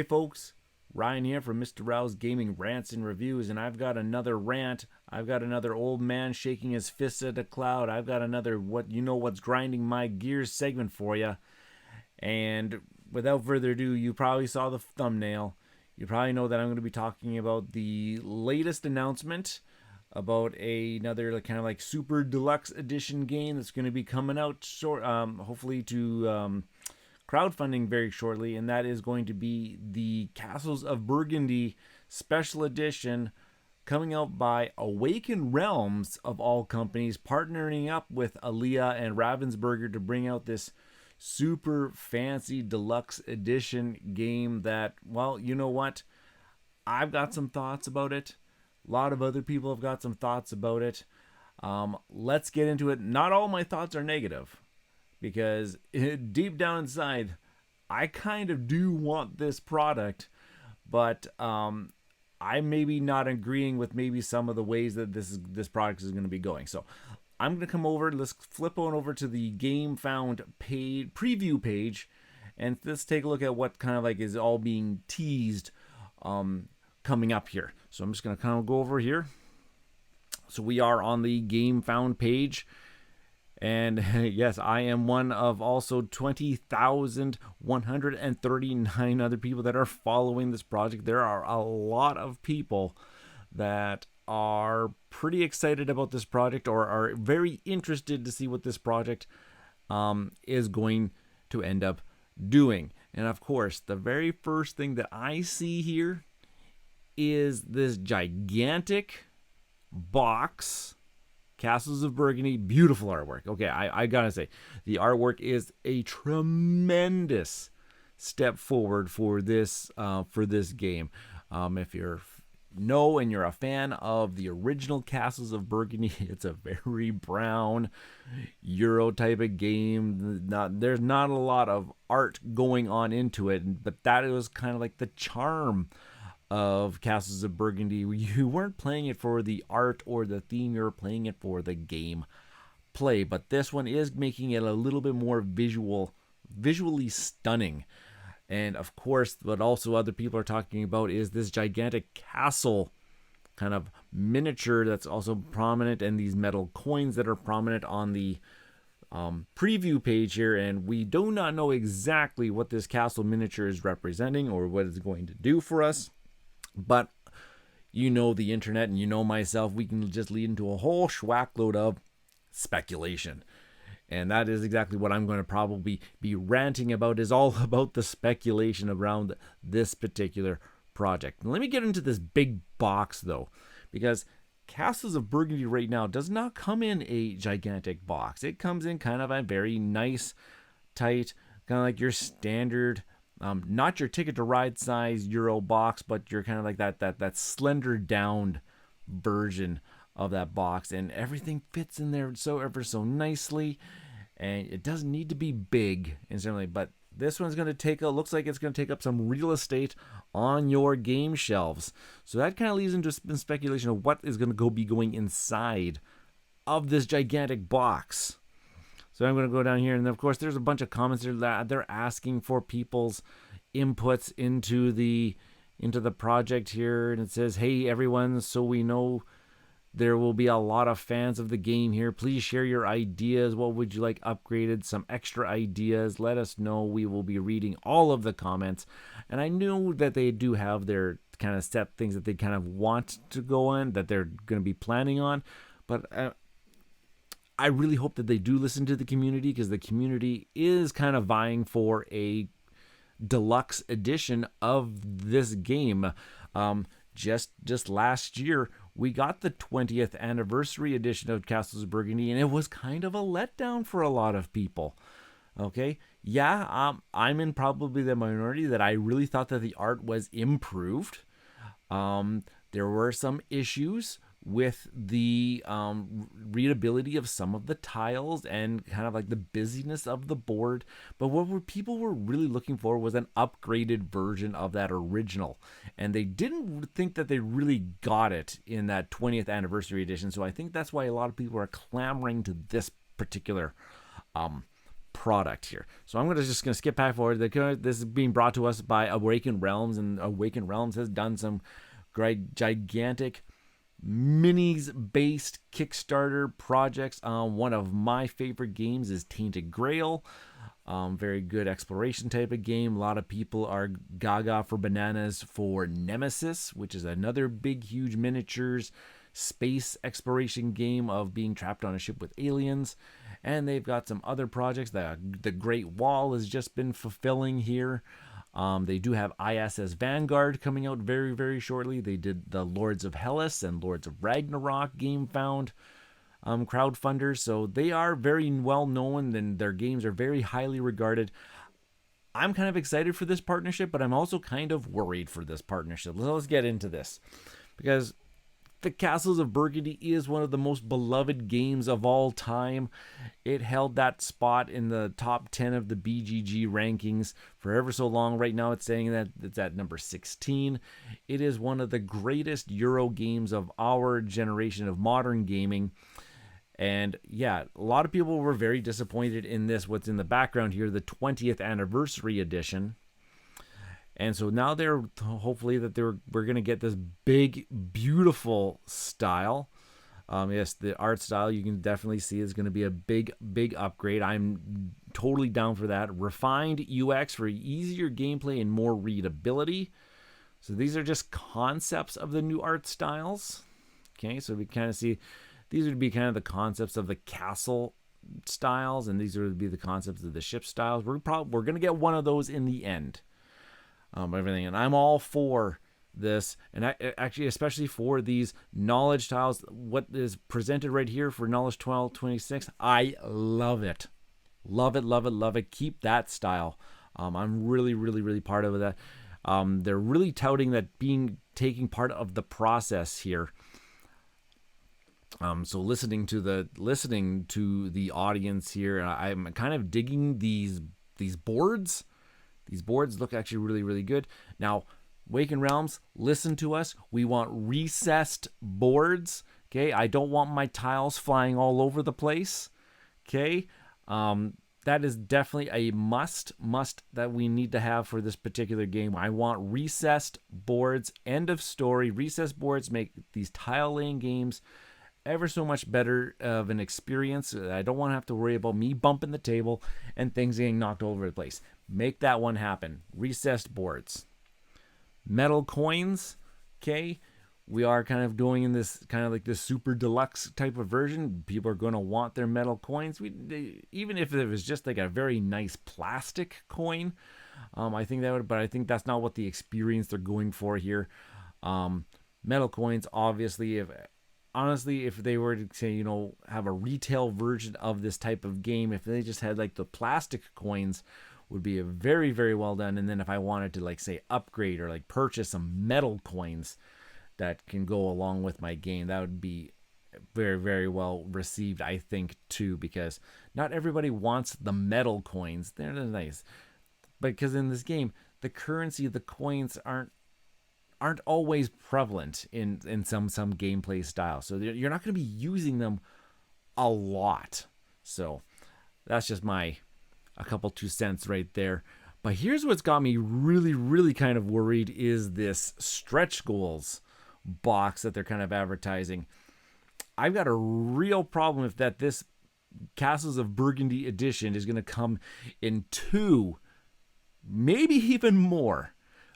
Hey folks, Ryan here from Mr. Row's Gaming Rants and Reviews, and I've got another rant. I've got another old man shaking his fist at a cloud. I've got another what's grinding my gears segment for you. And without further ado, you probably saw the thumbnail. You probably know that I'm going to be talking about the latest announcement about another kind of like super deluxe edition game that's going to be coming out hopefully to crowdfunding very shortly, and that is going to be the Castles of Burgundy special edition coming out by Awaken Realms of all companies, partnering up with Aaliyah and Ravensburger to bring out this super fancy deluxe edition game that, well, you know what? I've got some thoughts about it. A lot of other people have got some thoughts about it. Let's get into it. Not all my thoughts are negative, because deep down inside, I kind of do want this product, but I'm maybe not agreeing with maybe some of the ways that this product is going to be going. So I'm going to come over. Let's flip on over to the Gamefound preview page, and let's take a look at what kind of like is all being teased coming up here. So I'm just going to kind of go over here. So we are on the Gamefound page. And yes, I am one of also 20,139 other people that are following this project. There are a lot of people that are pretty excited about this project, or are very interested to see what this project is going to end up doing. And of course, the very first thing that I see here is this gigantic box. Castles of Burgundy, beautiful artwork. Okay, I gotta say, the artwork is a tremendous step forward for this game. If you're and you're a fan of the original Castles of Burgundy, it's a very brown Euro type of game. There's not a lot of art going on into it, but that was kind of like the charm of Castles of Burgundy. You weren't playing it for the art or the theme, you were playing it for the game play. But this one is making it a little bit more visually stunning. And of course, what also other people are talking about is this gigantic castle kind of miniature that's also prominent, and these metal coins that are prominent on the preview page here. And we do not know exactly what this castle miniature is representing or what it's going to do for us. But you know the internet, and you know myself, we can just lead into a whole schwackload of speculation. And that is exactly what I'm going to probably be ranting about, is all about the speculation around this particular project. Now, let me get into this big box, though, because Castles of Burgundy right now does not come in a gigantic box. It comes in kind of a very nice, tight, kind of like your standard, not your Ticket to Ride size Euro box, but you're kind of like that slender down version of that box, and everything fits in there ever so nicely, and it doesn't need to be big instantly. But this one's going to looks like it's going to take up some real estate on your game shelves. So that kind of leads into speculation of what is going to be going inside of this gigantic box. So I'm going to go down here, and of course there's a bunch of comments there that they're asking for people's inputs into the project here, and it says, "Hey everyone, so we know there will be a lot of fans of the game here. Please share your ideas. What would you like upgraded? Some extra ideas. Let us know. We will be reading all of the comments." And I knew that they do have their kind of set things that they kind of want to go on, that they're going to be planning on, but I really hope that they do listen to the community, because the community is kind of vying for a deluxe edition of this game. Just last year, we got the 20th anniversary edition of Castles of Burgundy, and it was kind of a letdown for a lot of people. Okay, yeah, I'm in probably the minority that I really thought that the art was improved. There were some issues with the readability of some of the tiles and kind of like the busyness of the board. But what people were really looking for was an upgraded version of that original. And they didn't think that they really got it in that 20th anniversary edition. So I think that's why a lot of people are clamoring to this particular product here. So I'm just gonna skip back forward. This is being brought to us by Awaken Realms, and Awaken Realms has done some great gigantic minis based Kickstarter projects. One of my favorite games is Tainted Grail. Very good exploration type of game. A lot of people are gaga for bananas for Nemesis, which is another big, huge miniatures space exploration game of being trapped on a ship with aliens. And they've got some other projects that the Great Wall has just been fulfilling here. They do have ISS Vanguard coming out very, very shortly. They did the Lords of Hellas and Lords of Ragnarok Gamefound crowdfunders. So they are very well known and their games are very highly regarded. I'm kind of excited for this partnership, but I'm also kind of worried for this partnership. So let's get into this, because the Castles of Burgundy is one of the most beloved games of all time. It held that spot in the top 10 of the BGG rankings for ever so long. Right now it's saying that it's at number 16. It is one of the greatest Euro games of our generation of modern gaming. And yeah, a lot of people were very disappointed in this, what's in the background here, the 20th anniversary edition. And so now we're going to get this big, beautiful style. Yes, the art style you can definitely see is going to be a big, big upgrade. I'm totally down for that. Refined UX for easier gameplay and more readability. So these are just concepts of the new art styles. Okay, so we kind of see these would be kind of the concepts of the castle styles, and these would be the concepts of the ship styles. We're going to get one of those in the end. Everything, and I'm all for this, and actually especially for these knowledge tiles. What is presented right here for knowledge 1226, I love it. Love it. Keep that style. I'm really part of that. They're really touting that taking part of the process here. So listening to the audience here, I'm kind of digging these boards. These boards look actually really, really good. Now, Awaken Realms, listen to us. We want recessed boards. Okay, I don't want my tiles flying all over the place. Okay, that is definitely a must that we need to have for this particular game. I want recessed boards. End of story. Recessed boards make these tile laying games ever so much better of an experience. I don't want to have to worry about me bumping the table and things getting knocked all over the place. Make that one happen. Recessed boards. Metal coins. Okay. We are kind of doing in this kind of like this super deluxe type of version. People are going to want their metal coins. Even if it was just like a very nice plastic coin, I think that would, but I think that's not what the experience they're going for here. Metal coins, obviously, if they were to say, have a retail version of this type of game, if they just had like the plastic coins, would be a very, very well done. And then if I wanted to like say upgrade or like purchase some metal coins that can go along with my game, that would be very, very well received, I think, too, because not everybody wants the metal coins. They're nice, but because in this game, the currency of the coins aren't always prevalent in some gameplay style. So you're not going to be using them a lot. So that's just a couple 2 cents right there. But here's what's got me really, really kind of worried is this stretch goals box that they're kind of advertising. I've got a real problem with that. This Castles of Burgundy edition is going to come in 2, maybe even more,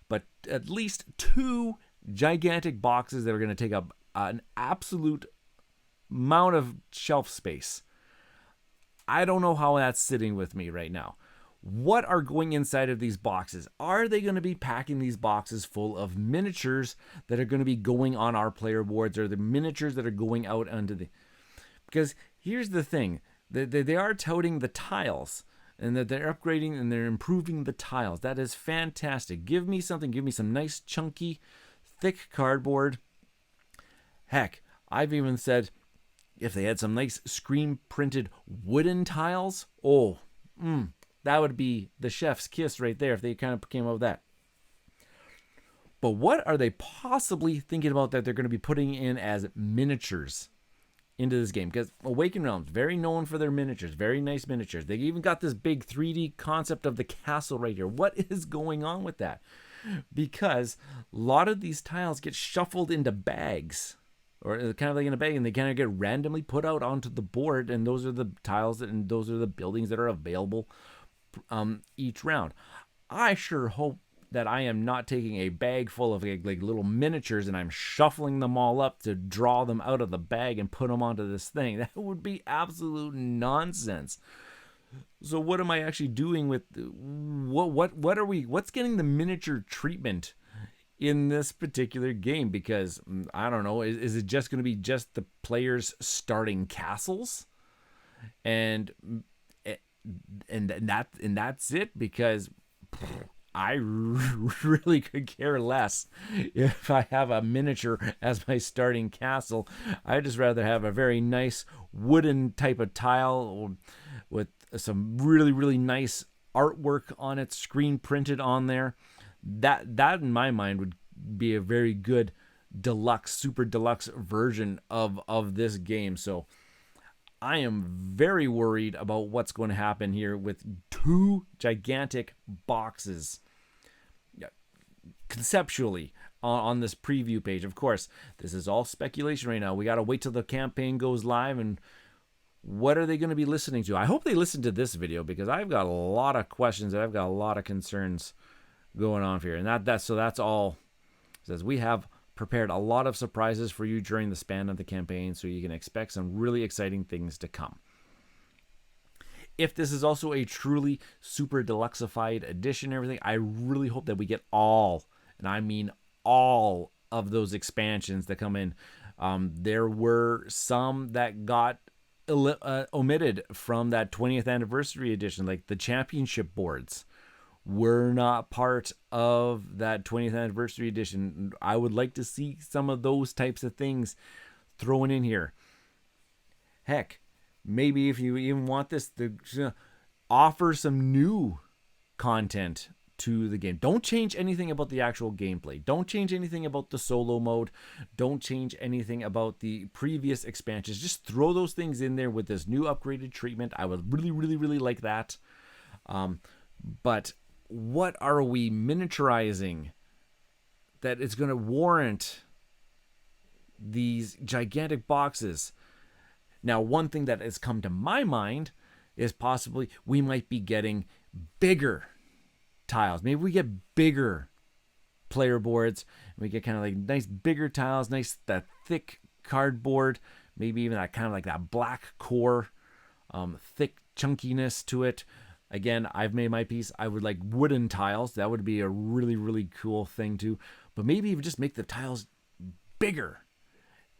but at least 2 gigantic boxes that are going to take up an absolute amount of shelf space. I don't know how that's sitting with me right now. What are going inside of these boxes? Are they going to be packing these boxes full of miniatures that are going to be going on our player boards, or the miniatures that are going out onto the... Because here's the thing. They are touting the tiles, and that they're upgrading and they're improving the tiles. That is fantastic. Give me something. Give me some nice, chunky, thick cardboard. Heck, I've even said if they had some nice screen-printed wooden tiles, that would be the chef's kiss right there if they kind of came up with that. But what are they possibly thinking about that they're going to be putting in as miniatures into this game, because Awaken Realms, very known for their miniatures, very nice miniatures. They even got this big 3D concept of the castle right here. What is going on with that? Because a lot of these tiles get shuffled into bags, or kind of like in a bag, and they kind of get randomly put out onto the board, and those are the tiles and those are the buildings that are available each round. I sure hope that I am not taking a bag full of like little miniatures and I'm shuffling them all up to draw them out of the bag and put them onto this thing. That would be absolute nonsense. So what am I actually doing with what's getting the miniature treatment in this particular game? Because I don't know, is it just going to be just the players starting castles and that's it? Because I really could care less if I have a miniature as my starting castle. I'd just rather have a very nice wooden type of tile with some really, really nice artwork on it, screen printed on there. That in my mind would be a very good deluxe, super deluxe version of this game. So I am very worried about what's going to happen here with two gigantic boxes conceptually on this preview page. Of course, this is all speculation right now. We got to wait till the campaign goes live, and what are they going to be listening to? I hope they listen to this video, because I've got a lot of questions and I've got a lot of concerns going on here. And that's all. It says we have prepared a lot of surprises for you during the span of the campaign, so you can expect some really exciting things to come. If this is also a truly super deluxeified edition and everything, I really hope that we get all, and I mean all, of those expansions that come in. There were some that got omitted from that 20th anniversary edition, like the championship boards were not part of that 20th anniversary edition. I would like to see some of those types of things thrown in here. Heck, maybe if you even want this to offer some new content to the game. Don't change anything about the actual gameplay. Don't change anything about the solo mode. Don't change anything about the previous expansions. Just throw those things in there with this new upgraded treatment. I would really, really, really like that. But what are we miniaturizing that is going to warrant these gigantic boxes? Now, one thing that has come to my mind is possibly we might be getting bigger tiles. Maybe we get bigger player boards. We get kind of like nice bigger tiles, nice that thick cardboard, maybe even that kind of like that black core, thick chunkiness to it. Again, I've made my piece. I would like wooden tiles. That would be a really, really cool thing too. But maybe even just make the tiles bigger,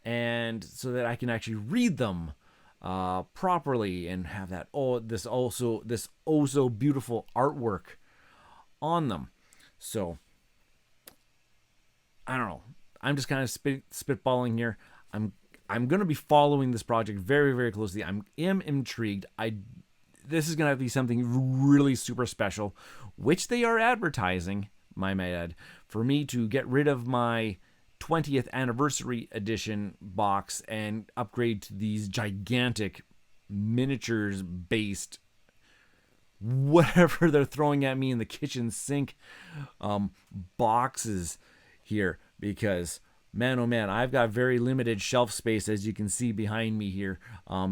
and so that I can actually read them properly and have that this oh so beautiful artwork on them. So I don't know. I'm just kind of spitballing here. I'm going to be following this project very, very closely. I am intrigued. This is going to be something really super special, which they are advertising, my add, for me to get rid of my 20th anniversary edition box and upgrade to these gigantic miniatures based whatever they're throwing at me in the kitchen sink boxes here, because man, oh man, I've got very limited shelf space, as you can see behind me here.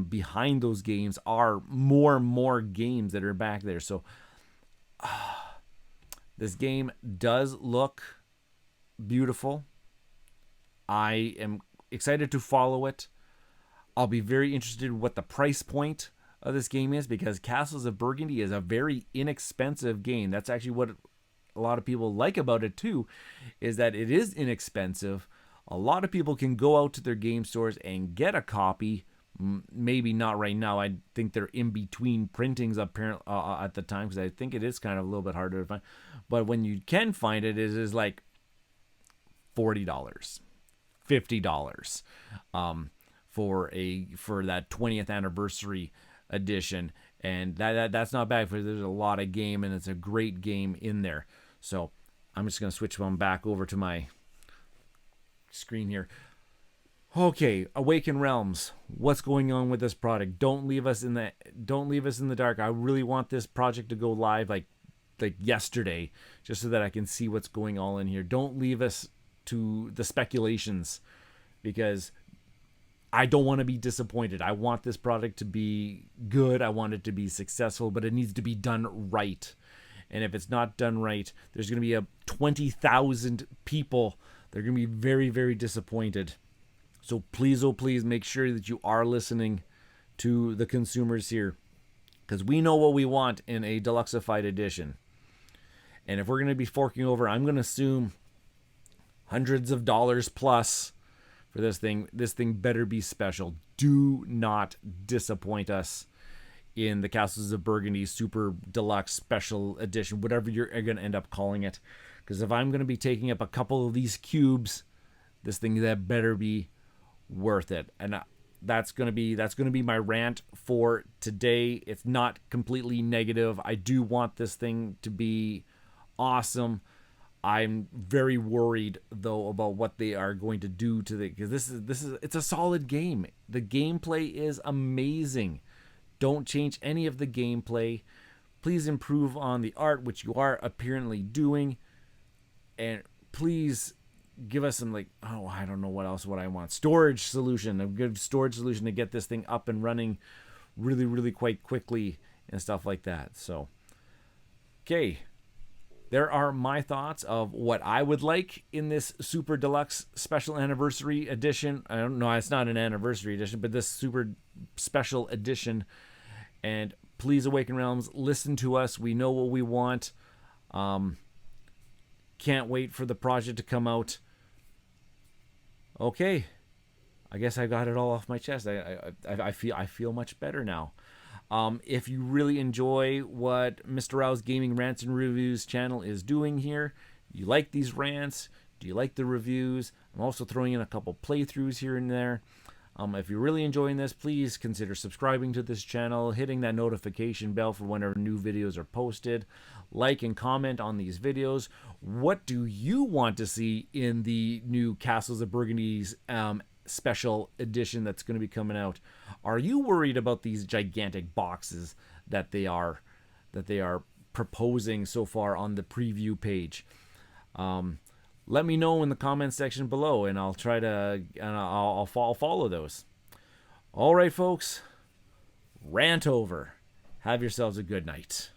Behind those games are more and more games that are back there. So this game does look beautiful. I am excited to follow it. I'll be very interested in what the price point of this game is, because Castles of Burgundy is a very inexpensive game. That's actually what a lot of people like about it too, is that it is inexpensive. A lot of people can go out to their game stores and get a copy. Maybe not right now. I think they're in between printings apparently at the time, because I think it is kind of a little bit harder to find. But when you can find it, it is like $40, $50 for that 20th anniversary edition, and that's not bad, because there's a lot of game and it's a great game in there. So I'm just going to switch one back over to my screen here. Okay, Awaken Realms. What's going on with this product? Don't leave us in the dark. I really want this project to go live like yesterday, just so that I can see what's going on in here. Don't leave us to the speculations, because I don't want to be disappointed. I want this product to be good. I want it to be successful, but it needs to be done right. And if it's not done right, there's going to be 20,000 people. They're going to be very, very disappointed. So please, oh please, make sure that you are listening to the consumers here, because we know what we want in a deluxeified edition. And if we're going to be forking over, I'm going to assume hundreds of dollars plus for this thing. This thing better be special. Do not disappoint us in the Castles of Burgundy Super Deluxe Special Edition, whatever you're going to end up calling it. Because if I'm going to be taking up a couple of these cubes, this thing that better be worth it. And that's going to be my rant for today. It's not completely negative. I do want this thing to be awesome. I'm very worried though about what they are going to do to the, because it's a solid game. The gameplay is amazing. Don't change any of the gameplay. Please improve on the art, which you are apparently doing, and please give us some, like, oh, I don't know what I want. Storage solution, a good storage solution to get this thing up and running really, really quite quickly and stuff like that. So, okay. There are my thoughts of what I would like in this Super Deluxe Special Anniversary Edition. I don't know, it's not an anniversary edition, but this Super Special Edition. And please, Awaken Realms, listen to us. We know what we want. Can't wait for the project to come out. Okay, I guess I got it all off my chest. I feel much better now. If you really enjoy what Mr. Rao's Gaming Rants and Reviews channel is doing here, you like these rants, do you like the reviews? I'm also throwing in a couple playthroughs here and there. If you're really enjoying this, please consider subscribing to this channel, hitting that notification bell for whenever new videos are posted. Like and comment on these videos. What do you want to see in the new Castles of Burgundy's special edition that's going to be coming out? Are you worried about these gigantic boxes that they are proposing so far on the preview page? Let me know in the comments section below, and I'll try to, and I'll follow those. All right, folks, rant over. Have yourselves a good night.